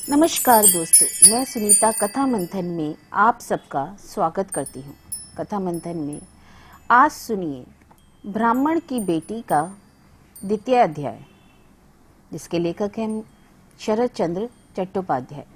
नमस्कार दोस्तों, मैं सुनीता कथा मंथन में आप सबका स्वागत करती हूँ। कथा मंथन में आज सुनिए ब्राह्मण की बेटी का द्वितीय अध्याय, जिसके लेखक हैं शरद चंद्र चट्टोपाध्याय।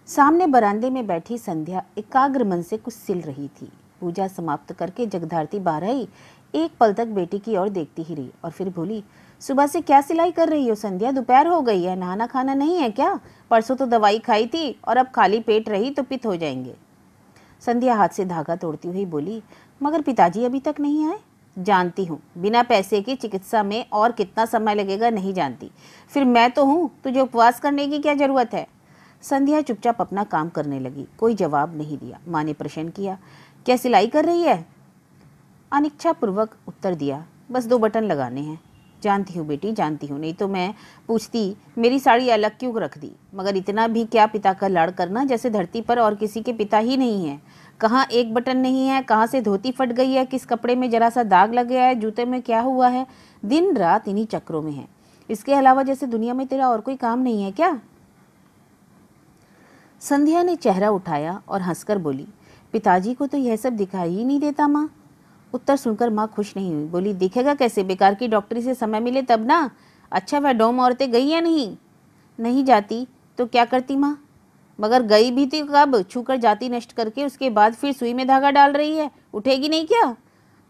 सामने बरामदे में बैठी संध्या एकाग्र मन से कुछ सिल रही थी। पूजा समाप्त करके जगधारती बाहर आई, एक पल तक बेटी की ओर देखती ही रही और फिर बोली, सुबह से क्या सिलाई कर रही हो संध्या? दोपहर हो गई है, नहाना खाना नहीं है क्या? परसों तो दवाई खाई थी और अब खाली पेट रही तो पित्त हो जाएंगे। संध्या हाथ से धागा तोड़ती हुई बोली, मगर पिताजी अभी तक नहीं आए। जानती हूँ, बिना पैसे की चिकित्सा में और कितना समय लगेगा नहीं जानती। फिर मैं तो हूँ, तुझे उपवास करने की क्या जरूरत है? संध्या चुपचाप अपना काम करने लगी। कोई जवाब नहीं दिया। माँ ने प्रश्न किया, क्या सिलाई कर रही है? अनिच्छा पूर्वक उत्तर दिया, बस 2 बटन लगाने हैं। जानती हूँ बेटी, जानती हूँ, नहीं तो मैं पूछती मेरी साड़ी अलग क्यों रख दी। मगर इतना भी क्या पिता का लाड़ करना, जैसे धरती पर और किसी के पिता ही नहीं है। कहाँ एक बटन नहीं है, कहाँ से धोती फट गई है, किस कपड़े में जरा सा दाग लग गया है, जूते में क्या हुआ है। दिन रात इन्हीं चक्रों में है। इसके अलावा जैसे दुनिया में तेरा और कोई काम नहीं है क्या? संध्या ने चेहरा उठाया और हंसकर बोली, पिताजी को तो यह सब दिखाई ही नहीं देता माँ। उत्तर सुनकर माँ खुश नहीं हुई। बोली, दिखेगा कैसे? बेकार की डॉक्टरी से समय मिले तब ना। अच्छा, वह डोम औरतें गई या नहीं? नहीं जाती तो क्या करती माँ? मगर गई भी थी कब? छूकर जाति नष्ट करके उसके बाद फिर सुई में धागा डाल रही है। उठेगी नहीं क्या?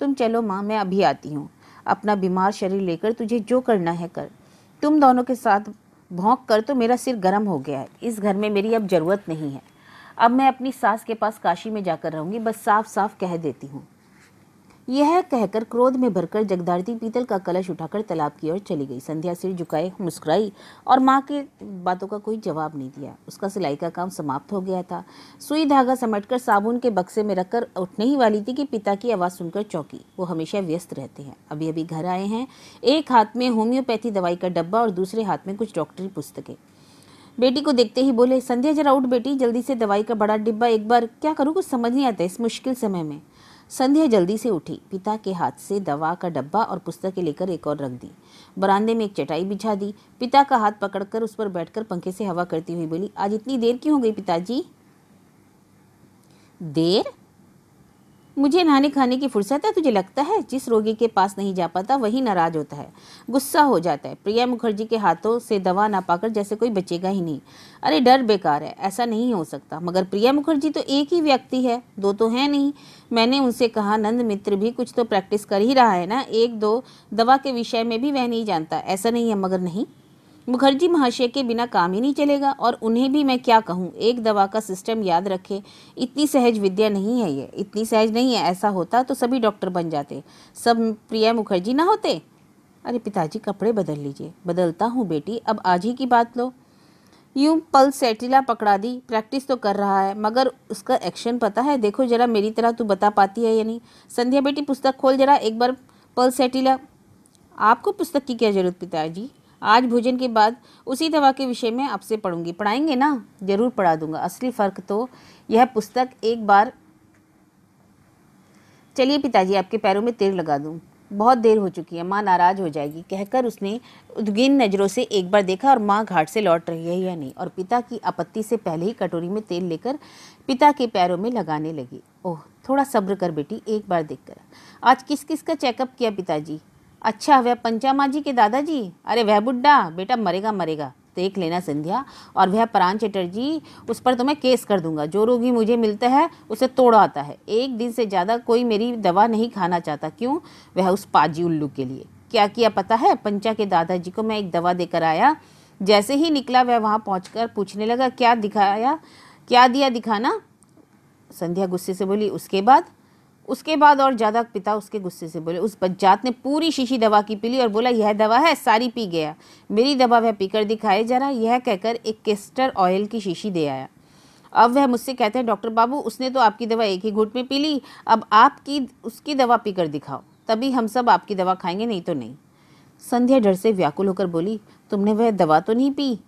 तुम चलो माँ, मैं अभी आती हूँ। अपना बीमार शरीर लेकर तुझे जो करना है कर। तुम दोनों के साथ भौंक कर तो मेरा सिर गर्म हो गया है। इस घर में मेरी अब जरूरत नहीं है। अब मैं अपनी सास के पास काशी में जाकर रहूंगी, बस साफ साफ कह देती हूँ। यह कहकर क्रोध में भरकर जगधारती पीतल का कलश उठाकर तालाब की ओर चली गई। संध्या सिर झुकाए मुस्कुराई और माँ की बातों का कोई जवाब नहीं दिया। उसका सिलाई का काम समाप्त हो गया था। सुई धागा समेटकर साबुन के बक्से में रखकर उठने ही वाली थी कि पिता की आवाज़ सुनकर चौंकी। वो हमेशा व्यस्त रहते हैं। अभी अभी घर आए हैं। एक हाथ में होम्योपैथी दवाई का डब्बा और दूसरे हाथ में कुछ डॉक्टरी पुस्तकें। बेटी को देखते ही बोले, संध्या जरा उठ बेटी, जल्दी से दवाई का बड़ा डिब्बा एक बार। क्या करूँ, कुछ समझ नहीं आता इस मुश्किल समय में। संध्या जल्दी से उठी, पिता के हाथ से दवा का डब्बा और पुस्तकें लेकर एक और रख दी। बरामदे में एक चटाई बिछा दी। पिता का हाथ पकड़कर उस पर बैठकर पंखे से हवा करती हुई बोली, आज इतनी देर क्यों हो गई पिताजी? देर? मुझे नहाने खाने की फुर्सत है, तुझे लगता है? जिस रोगी के पास नहीं जा पाता वही नाराज होता है, गुस्सा हो जाता है। प्रिया मुखर्जी के हाथों से दवा ना पाकर जैसे कोई बचेगा ही नहीं। अरे डर बेकार है, ऐसा नहीं हो सकता। मगर प्रिया मुखर्जी तो एक ही व्यक्ति है, 2 तो है नहीं। मैंने उनसे कहा, नंद मित्र भी कुछ तो प्रैक्टिस कर ही रहा है ना। 1-2 दवा के विषय में भी वह नहीं जानता, ऐसा नहीं है। मगर नहीं, मुखर्जी महाशय के बिना काम ही नहीं चलेगा। और उन्हें भी मैं क्या कहूँ, एक दवा का सिस्टम याद रखे, इतनी सहज विद्या नहीं है। ये इतनी सहज नहीं है। ऐसा होता तो सभी डॉक्टर बन जाते, सब प्रिया मुखर्जी ना होते। अरे पिताजी, कपड़े बदल लीजिए। बदलता हूँ बेटी, अब आज ही की बात लो। यूं पल्स सेटिला पकड़ा दी। प्रैक्टिस तो कर रहा है, मगर उसका एक्शन पता है? देखो जरा, मेरी तरह तू बता पाती है या नहीं? संध्या बेटी, पुस्तक खोल जरा एक बार। पल्स सेटिला। आपको पुस्तक की क्या जरूरत पिताजी? आज भोजन के बाद उसी दवा के विषय में आपसे पढ़ूंगी। पढ़ाएंगे ना? जरूर पढ़ा दूंगा। असली फर्क तो यह पुस्तक एक बार। चलिए पिताजी, आपके पैरों में तेल लगा दूं। बहुत देर हो चुकी है, माँ नाराज हो जाएगी, कहकर उसने उद्गीन नजरों से एक बार देखा और माँ घाट से लौट रही है या नहीं, और पिता की आपत्ति से पहले ही कटोरी में तेल लेकर पिता के पैरों में लगाने लगी। ओह, थोड़ा सब्र कर बेटी, एक बार देखकर। आज किस किस का चेकअप किया पिताजी? अच्छा, वह पंचामा जी के दादाजी? अरे वह बुड्ढा, बेटा मरेगा मरेगा, देख लेना संध्या। और वह परान चटर्जी, उस पर तो मैं केस कर दूंगा। जो रोगी मुझे मिलता है उसे तोड़ आता है। एक दिन से ज़्यादा कोई मेरी दवा नहीं खाना चाहता। क्यों? वह उस पाजी उल्लू के लिए। क्या किया पता है? पंचा के दादाजी को मैं एक दवा देकर आया। जैसे ही निकला वह वहाँ पहुँचकर पूछने लगा, क्या दिखाया, क्या दिया दिखाना? संध्या गुस्से से बोली, उसके बाद और ज्यादा पिता उसके गुस्से से बोले। उस बज्जात ने पूरी शीशी दवा की पी ली और बोला, यह दवा है, सारी पी गया। मेरी दवा वह पीकर दिखाए जरा। यह कहकर एक केस्टर ऑयल की शीशी दे आया। अब वह मुझसे कहते हैं, डॉक्टर बाबू, उसने तो आपकी दवा एक ही घूंट में पी ली, अब आपकी उसकी दवा पीकर दिखाओ, तभी हम सब आपकी दवा खाएंगे, नहीं तो नहीं। संध्या डर से व्याकुल होकर बोली, तुमने वह दवा तो नहीं पी?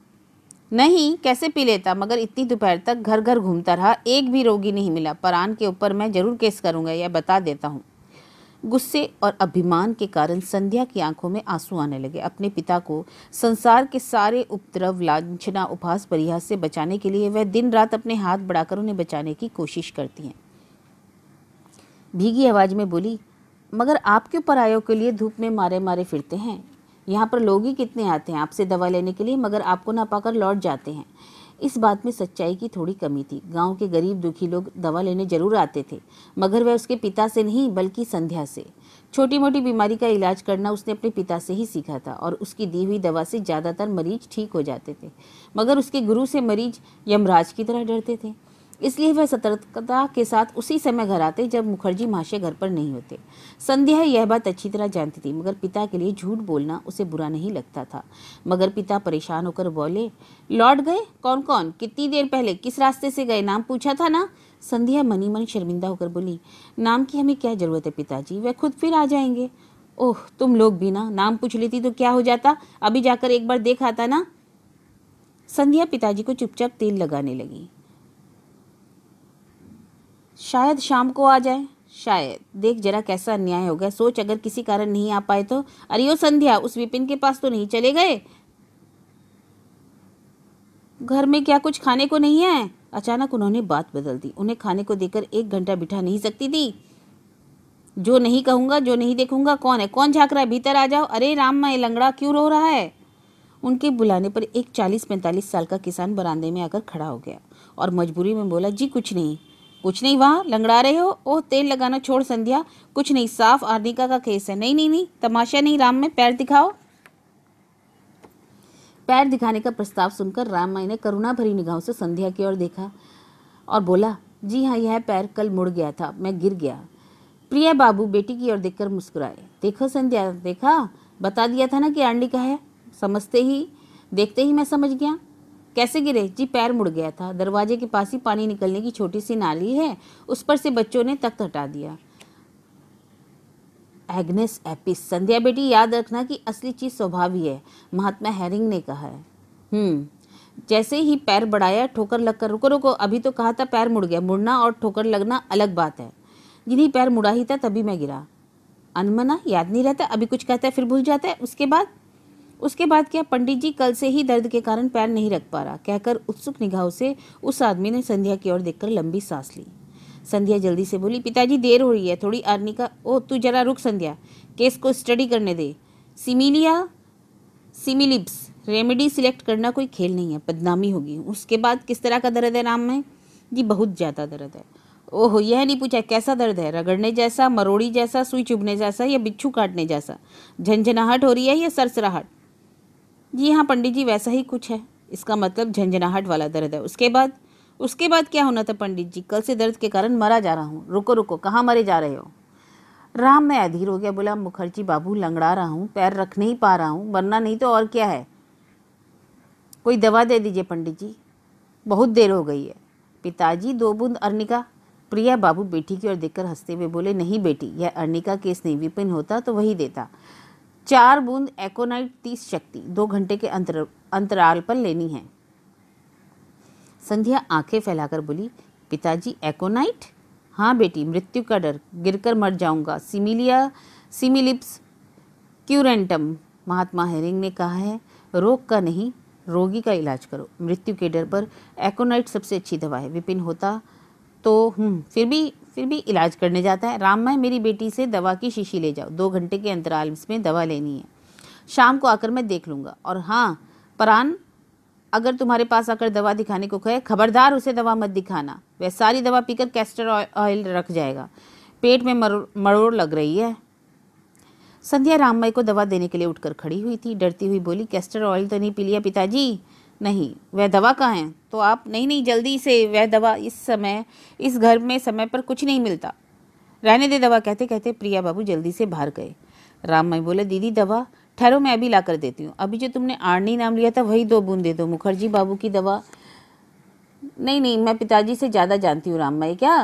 नहीं, कैसे पी लेता, मगर इतनी दोपहर तक घर घर घूमता रहा, एक भी रोगी नहीं मिला। परान के ऊपर मैं जरूर केस करूंगा, यह बता देता हूँ। गुस्से और अभिमान के कारण संध्या की आंखों में आंसू आने लगे। अपने पिता को संसार के सारे उपद्रव, लांछना, उपहास, परिहास से बचाने के लिए वह दिन रात अपने हाथ बढ़ाकर उन्हें बचाने की कोशिश करती हैं। भीगी आवाज में बोली, मगर आप क्यों परायों के लिए धूप में मारे मारे फिरते हैं? यहाँ पर लोग ही कितने आते हैं आपसे दवा लेने के लिए, मगर आपको ना पाकर लौट जाते हैं। इस बात में सच्चाई की थोड़ी कमी थी। गांव के गरीब दुखी लोग दवा लेने जरूर आते थे, मगर वह उसके पिता से नहीं बल्कि संध्या से। छोटी मोटी बीमारी का इलाज करना उसने अपने पिता से ही सीखा था और उसकी दी हुई दवा से ज़्यादातर मरीज ठीक हो जाते थे, मगर उसके गुरु से मरीज यमराज की तरह डरते थे। इसलिए वह सतर्कता के साथ उसी समय घर आते जब मुखर्जी महाशय घर पर नहीं होते। संध्या यह बात अच्छी तरह जानती थी, मगर पिता के लिए झूठ बोलना उसे बुरा नहीं लगता था। मगर पिता परेशान होकर बोले, लौट गए? कौन कौन? कितनी देर पहले? किस रास्ते से गए? नाम पूछा था ना? संध्या मनी मन शर्मिंदा होकर बोली, नाम की हमें क्या जरूरत है पिताजी, वह खुद फिर आ जाएंगे। ओह, तुम लोग भी ना, नाम पूछ लेती तो क्या हो जाता, अभी जाकर एक बार देख आता ना। संध्या पिताजी को चुपचाप तेल लगाने लगी। शायद शाम को आ जाए, शायद। देख जरा कैसा अन्याय हो गया, सोच अगर किसी कारण नहीं आ पाए तो। अरे ओ संध्या, उस विपिन के पास तो नहीं चले गए? घर में क्या कुछ खाने को नहीं है? अचानक उन्होंने बात बदल दी। उन्हें खाने को देकर 1 घंटा बिठा नहीं सकती थी? जो नहीं कहूंगा, जो नहीं देखूंगा। कौन है? कौन झाँक रहा है? भीतर आ जाओ। अरे राम, मैं लंगड़ा क्यों रो रहा है? उनके बुलाने पर एक 40-45 साल का किसान बरामदे में आकर खड़ा हो गया और मजबूरी में बोला, जी कुछ नहीं। कुछ नहीं? वहाँ लंगड़ा रहे हो? ओह, तेल लगाना छोड़ संध्या। कुछ नहीं, साफ आर्निका का केस है। नहीं नहीं नहीं, तमाशा नहीं राम, में पैर दिखाओ। पैर दिखाने का प्रस्ताव सुनकर राममाई ने करुणा भरी निगाहों से संध्या की ओर देखा और बोला, जी हाँ, यह पैर कल मुड़ गया था, मैं गिर गया। प्रिया बाबू बेटी की ओर देखकर मुस्कुराए। देखो संध्या, देखा, बता दिया था ना कि आर्निका है। देखते ही मैं समझ गया। कैसे गिरे? जी पैर मुड़ गया था। दरवाजे के पास ही पानी निकलने की छोटी सी नाली है, उस पर से बच्चों ने तख्त हटा दिया। Agnes Apis. संध्या बेटी, याद रखना कि असली चीज स्वभाव ही है, महात्मा हेरिंग ने कहा है। जैसे ही पैर बढ़ाया, ठोकर लगकर, रुको रुको, अभी तो कहा था पैर मुड़ गया। मुड़ना और ठोकर लगना अलग बात है। जिन्हीं पैर मुड़ा ही था तभी मैं गिरा। अनमना, याद नहीं रहता, अभी कुछ कहता है फिर भूल जाता है। उसके बाद क्या? पंडित जी, कल से ही दर्द के कारण पैर नहीं रख पा रहा, कहकर उत्सुक निगाहों से उस आदमी ने संध्या की ओर देखकर लंबी सांस ली। संध्या जल्दी से बोली, पिताजी देर हो रही है, थोड़ी आर्निका। ओ तू जरा रुक संध्या, केस को स्टडी करने दे। सिमिलिया सिमिलिप्स रेमेडी सिलेक्ट करना कोई खेल नहीं है, बदनामी होगी। उसके बाद किस तरह का दर्द है राम में? जी बहुत ज़्यादा दर्द है। ओहो, यह नहीं पूछा कैसा दर्द है? रगड़ने जैसा, मरोड़ी जैसा, सुई चुभने जैसा या बिच्छू काटने जैसा? झंझनाहट हो रही है या सरसराहट? जी हाँ पंडित जी, वैसा ही कुछ है। इसका मतलब झंझनाहट वाला दर्द है। उसके बाद क्या होना था पंडित जी? कल से दर्द के कारण मरा जा रहा हूँ। रुको रुको, कहाँ मरे जा रहे हो? राम मैं अधीर हो गया, बोला, मुखर्जी बाबू, लंगड़ा रहा हूँ, पैर रख नहीं पा रहा हूँ, मरना नहीं तो और क्या है। कोई दवा दे दीजिए पंडित जी, बहुत देर हो गई है। पिताजी 2 बूंद अर्निका। प्रिया बाबू बेटी की ओर देखकर हंसते हुए बोले, नहीं बेटी, यह अर्निका केस नहीं, विपिन होता तो वही देता। 4 बूंद एकोनाइट 30 शक्ति 2 घंटे के अंतराल पर लेनी है। संध्या आंखें फैलाकर बोली, पिताजी एकोनाइट? हाँ बेटी, मृत्यु का डर, गिरकर मर जाऊंगा। सिमिलिप्स क्यूरेंटम, महात्मा हेरिंग ने कहा है, रोग का नहीं रोगी का इलाज करो। मृत्यु के डर पर एकोनाइट सबसे अच्छी दवा है। विपिन होता तो फिर भी इलाज करने जाता है। राममाई, मेरी बेटी से दवा की शीशी ले जाओ, 2 घंटे के अंतराल में दवा लेनी है। शाम को आकर मैं देख लूँगा। और हाँ परान, अगर तुम्हारे पास आकर दवा दिखाने को कहे, खबरदार उसे दवा मत दिखाना, वह सारी दवा पीकर कैस्टर ऑयल रख जाएगा। पेट में मरोड़ लग रही है। संध्या राममाई को दवा देने के लिए उठकर खड़ी हुई थी। डरती हुई बोली, कैस्टर ऑयल तो नहीं पी लिया पिताजी? नहीं। वह दवा कहाँ है? तो आप नहीं जल्दी से, वह दवा इस घर में समय पर कुछ नहीं मिलता। रहने दे दवा। कहते कहते प्रिया बाबू जल्दी से बाहर गए। राममाई बोले, दीदी दवा? ठहरो, मैं अभी ला कर देती हूँ। अभी जो तुमने आर्नी नाम लिया था वही 2 बूंद दे दो। मुखर्जी बाबू की दवा? नहीं, मैं पिताजी से ज़्यादा जानती हूँ राममाई। क्या?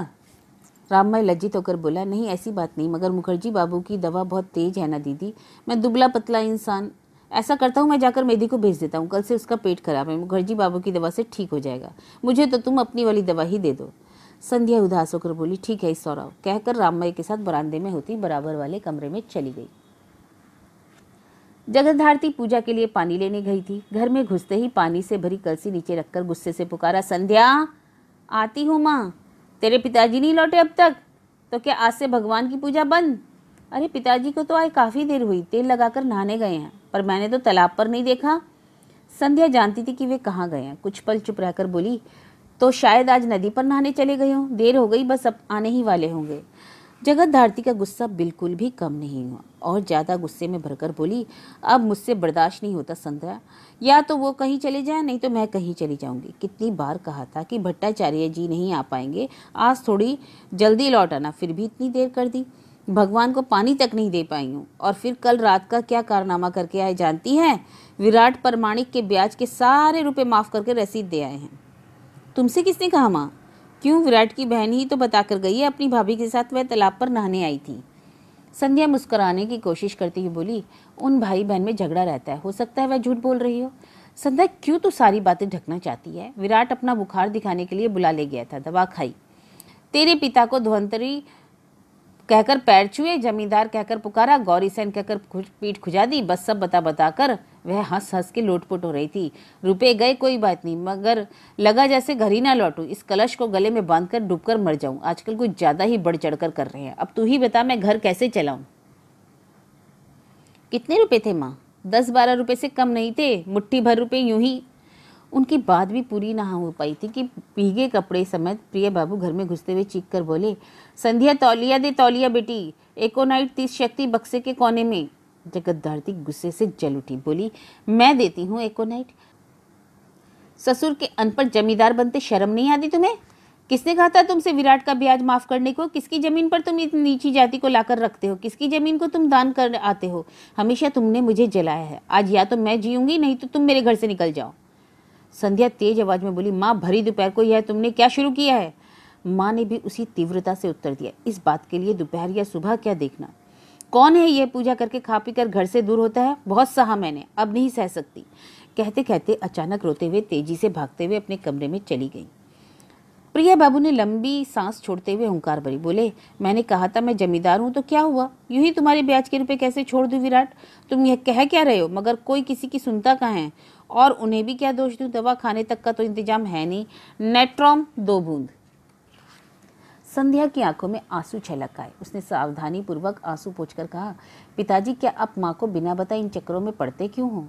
राममाई लज्जित होकर बोला, नहीं ऐसी बात नहीं, मगर मुखर्जी बाबू की दवा बहुत तेज है ना दीदी। मैं दुबला पतला इंसान, ऐसा करता हूँ, मैं जाकर मेदी को भेज देता हूँ, कल से उसका पेट खराब है, मुखर्जी बाबू की दवा से ठीक हो जाएगा। मुझे तो तुम अपनी वाली दवा ही दे दो। संध्या उदास होकर बोली, ठीक है सौरव, कहकर राममय के साथ बरामदे में होती बराबर वाले कमरे में चली गई। जगत भारती पूजा के लिए पानी लेने गई थी। घर में घुसते ही पानी से भरी कलसी नीचे रखकर गुस्से से पुकारा, संध्या आती हूँ माँ। तेरे पिताजी नहीं लौटे अब तक? तो क्या आज से भगवान की पूजा बंद? अरे पिताजी को तो आए काफ़ी देर हुई, तेल लगाकर नहाने गए हैं, पर मैंने तो तालाब पर नहीं देखा। संध्या जानती थी कि वे कहाँ गए हैं। कुछ पल चुप रहकर बोली, तो शायद आज नदी पर नहाने चले गए हों, देर हो गई, बस अब आने ही वाले होंगे। जगत भारती का गुस्सा बिल्कुल भी कम नहीं हुआ और ज़्यादा गुस्से में भरकर बोली, अब मुझसे बर्दाश्त नहीं होता संध्या, या तो वो कहीं चले जाएं, नहीं तो मैं कहीं चली जाऊंगी। कितनी बार कहा था कि भट्टाचार्य जी नहीं आ पाएंगे, आज थोड़ी जल्दी लौट आना, फिर भी इतनी देर कर दी। भगवान को पानी तक नहीं दे पाई हूँ। और फिर कल रात का क्या कारनामा करके आए जानती हैं? विराट प्रमाणिक के ब्याज के सारे रुपए माफ़ करके रसीद दे आए हैं। तुमसे किसने कहा माँ? क्यों, विराट की बहन ही तो बता कर गई है, अपनी भाभी के साथ वह तालाब पर नहाने आई थी। संध्या मुस्कुराने की कोशिश करती हुई बोली, उन भाई बहन में झगड़ा रहता है, हो सकता है वह झूठ बोल रही हो। संध्या क्यों तो सारी बातें ढकना चाहती है? विराट अपना बुखार दिखाने के लिए बुला ले गया था, दवा खाई, तेरे पिता को धुवंतरी कहकर पैर छुए, जमींदार कहकर पुकारा, गौरी सेन कहकर पीठ खुजा दी, बस सब बता बता कर वह हंस हंस के लोटपोट हो रही थी। रुपए गए कोई बात नहीं, मगर लगा जैसे घर ही ना लौटूं, इस कलश को गले में बांधकर डूबकर मर जाऊं। आजकल कुछ ज्यादा ही बढ़ चढ़कर कर रहे हैं। अब तू ही बता, मैं घर कैसे चलाऊं? कितने रुपए थे माँ? 10-12 रुपए से कम नहीं थे, मुट्ठी भर रुपए यूं ही। उनकी बात भी पूरी ना हो पाई थी कि भीगे कपड़े समेत प्रिय बाबू घर में घुसते हुए चीख कर बोले, संध्या तौलिया दे, तौलिया बेटी, एकोनाइट 30 शक्ति बक्से के कोने में। जगत भारती गुस्से से जल उठी, बोली, मैं देती हूँ एकोनाइट? ससुर के अनपढ़ जमींदार बनते शर्म नहीं आती तुम्हें? किसने कहा था तुमसे विराट का ब्याज माफ करने को? किसकी जमीन पर तुम इतनी नीची जाति को लाकर रखते हो? किसकी जमीन को तुम दान कर आते हो? हमेशा तुमने मुझे जलाया है, आज या तो मैं जीऊंगी, नहीं तो तुम मेरे घर से निकल जाओ। संध्या तेज आवाज में बोली, माँ भरी दोपहर को यह तुमने क्या शुरू किया है? माँ ने भी उसी तीव्रता से उत्तर दिया, इस बात के लिए दोपहर या सुबह क्या देखना। कौन है यह पूजा करके खा पी कर घर से दूर होता है? बहुत सहा मैंने, अब नहीं सह सकती। कहते कहते अचानक रोते हुए तेजी से भागते हुए अपने कमरे में चली गई। प्रिया बाबू ने लंबी सांस छोड़ते हुए हुंकार भरी, बोले, मैंने कहा था मैं जमींदार हूं तो क्या हुआ? यूं ही तुम्हारे ब्याज के रुपए कैसे छोड़ दूं विराट? तुम यह कह क्या रहे हो? मगर कोई किसी की सुनता कहाँ है? और उन्हें भी क्या दोष दूं? दवा खाने तक का तो इंतजाम है नहीं। नेट्रॉम 2 बूंद। संध्या की आंखों में आंसू छलक आए। उसने सावधानी पूर्वक आंसू पोंछकर कहा, पिताजी क्या आप माँ को बिना बताए इन चक्करों में पड़ते क्यों हो?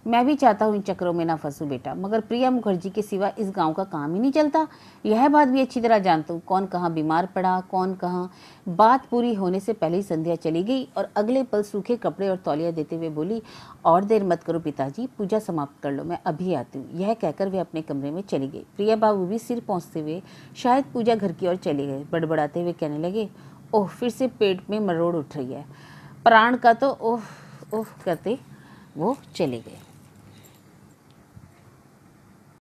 मैं भी चाहता हूँ इन चक्करों में ना फंसूं बेटा, मगर प्रिया मुखर्जी के सिवा इस गांव का काम ही नहीं चलता। यह बात भी अच्छी तरह जानता हूँ, कौन कहाँ बीमार पड़ा, कौन कहाँ। बात पूरी होने से पहले ही संध्या चली गई और अगले पल सूखे कपड़े और तौलिया देते हुए बोली, और देर मत करो पिताजी, पूजा समाप्त कर लो, मैं अभी आती हूँ। यह कहकर वे अपने कमरे में चली गई। प्रिया बाबू भी सिर पहुँचते हुए शायद पूजा घर की ओर चले गए। बड़बड़ाते हुए कहने लगे, ओह फिर से पेट में मरोड़ उठ रही है, प्राण का तो ओह ओह करते वो चले गए।